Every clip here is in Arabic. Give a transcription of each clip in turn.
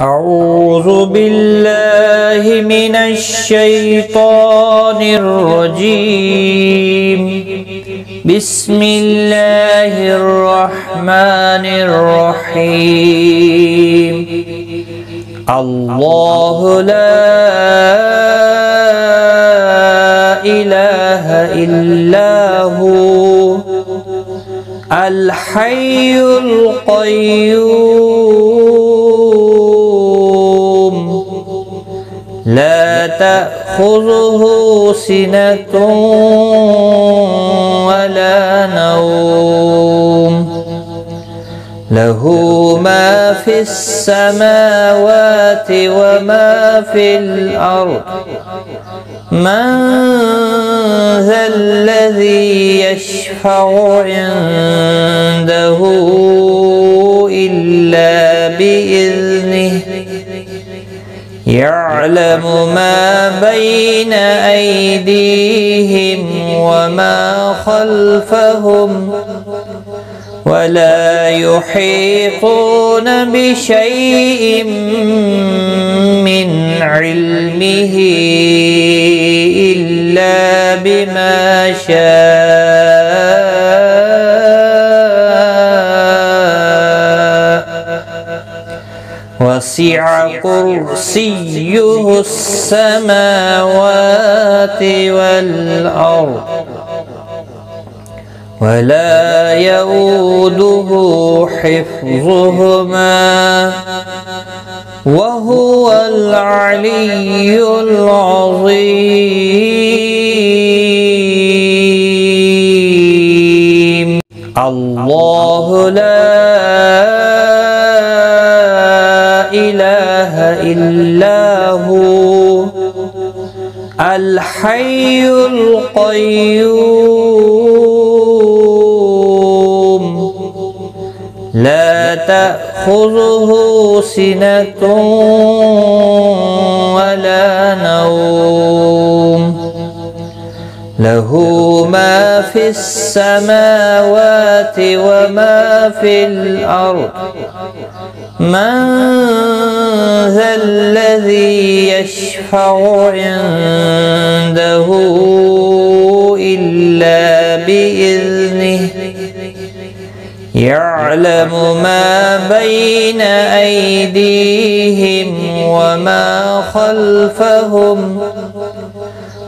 أعوذ بالله من الشيطان الرجيم. بسم الله الرحمن الرحيم. الله لا إله إلا هو الحي القيوم لا تأخذه سنة ولا نوم له ما في السماوات وما في الأرض. من ذا الذي يشفع عنده إلا بإذنه يعلم ما بين أيديهم وما خلفهم ولا يحيطون بشيء من علمه إلا بما شاء وسع كرسيه السماوات والأرض ولا يؤوده حفظهما وهو العلي العظيم. الله لا إله إلا هو الحي القيوم لا تأخذه سنة ولا نوم له ما في السماوات وما في الأرض. من ذا الذي يشفع عنده إلا بإذنه يعلم ما بين أيديهم وما خلفهم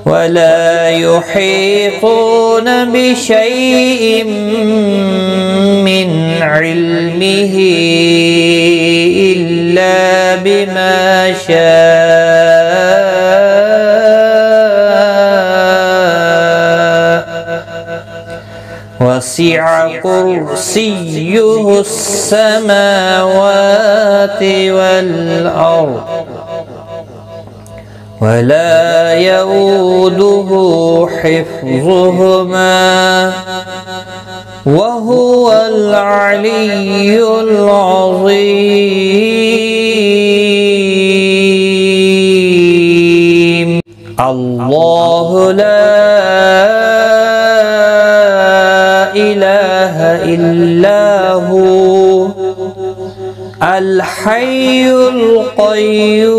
ولا يحيطون بشيء من علمه إلا بما شاء وسع كرسيه السماوات والأرض ولا يؤوده حفظهما وهو العلي العظيم. الله لا إله إلا هو الحي القيوم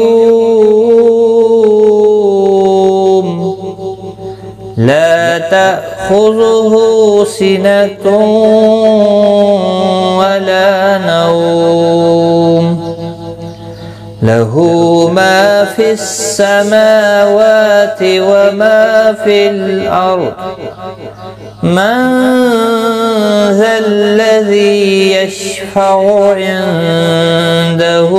لا تأخذه سنة ولا نوم له ما في السماوات وما في الأرض. من ذا الذي يشفع عنده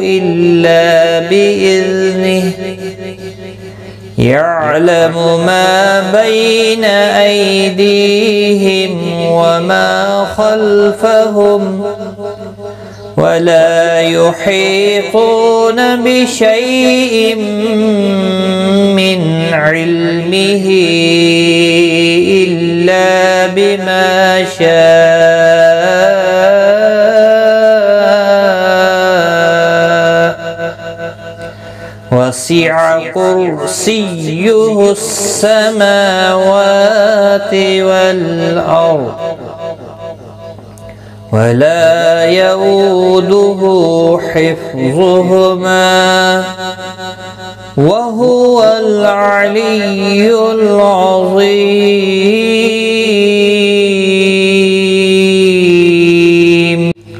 إلا بإذنه يعلم ما بين أيديهم وما خلفهم ولا يحيطون بشيء من علمه إلا بما شاء وسع كرسيه السماوات والأرض ولا يؤوده حفظهما وهو العلي العظيم.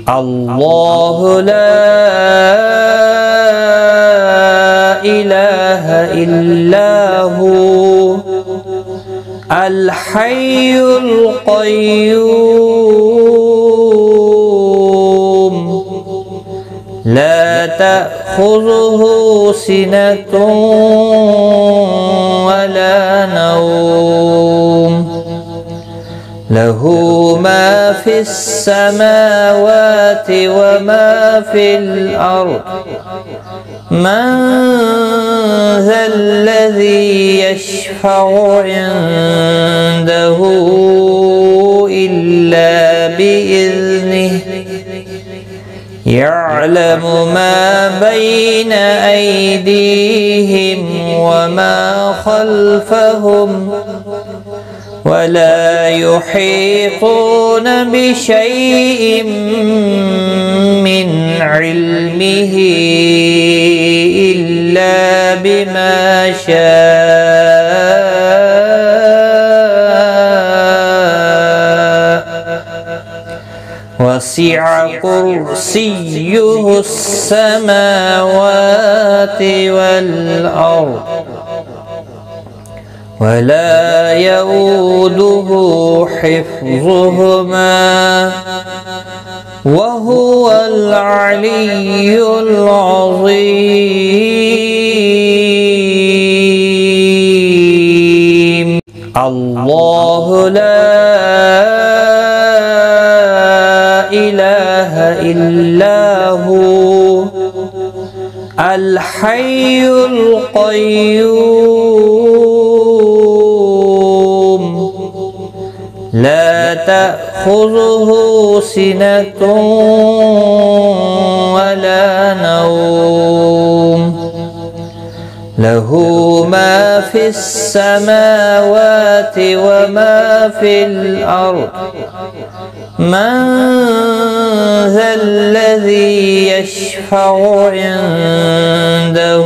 الله لا إله إلا هو الحي القيوم لا تأخذه سنة ولا نوم له ما في السماوات وما في الأرض من ذا الذي يشفع عنده إلا بإذنه يعلم ما بين أيديهم وما خلفهم ولا يحيطون بشيء من علمه إلا بما شاء وسع كرسيه السماوات والأرض ولا يؤوده حفظهما وهو العلي العظيم. الله لا إله إلا هو الحي القيوم لا تأخذه سنة ولا نوم له ما في السماوات وما في الأرض من ذا الذي يشفع عنده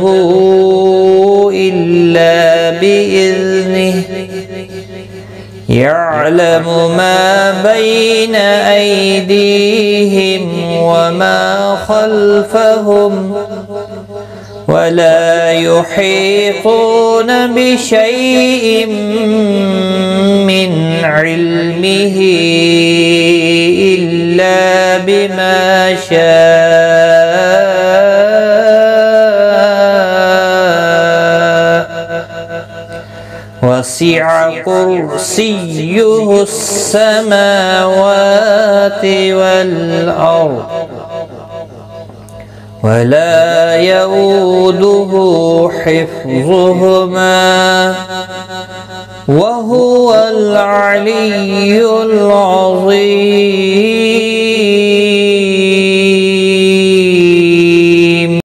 إلا بإذنه يعلم ما بين أيديهم وما خلفهم ولا يحيطون بشيء من علمه إلا بما شاء وسع كرسيه السماوات والأرض ولا يؤوده حفظهما وهو العلي العظيم.